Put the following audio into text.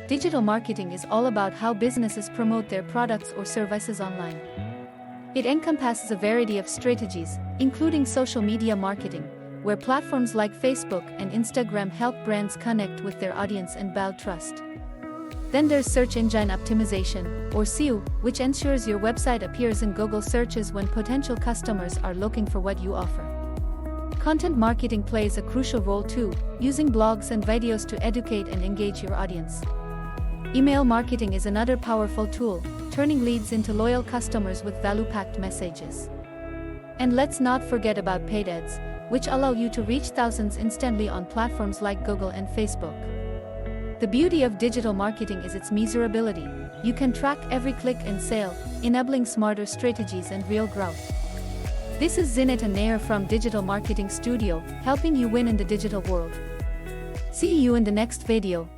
Digital marketing is all about how businesses promote their products or services online. It encompasses a variety of strategies, including social media marketing, where platforms like Facebook and Instagram help brands connect with their audience and build trust. Then there's search engine optimization, or SEO, which ensures your website appears in Google searches when potential customers are looking for what you offer. Content marketing plays a crucial role too, using blogs and videos to educate and engage your audience. Email marketing is another powerful tool, turning leads into loyal customers with value-packed messages. And let's not forget about paid ads, which allow you to reach thousands instantly on platforms like Google and Facebook. The beauty of digital marketing is its measurability. You can track every click and sale, enabling smarter strategies and real growth. This is Zinat and Nair from Digital Marketing Studio, helping you win in the digital world. See you in the next video.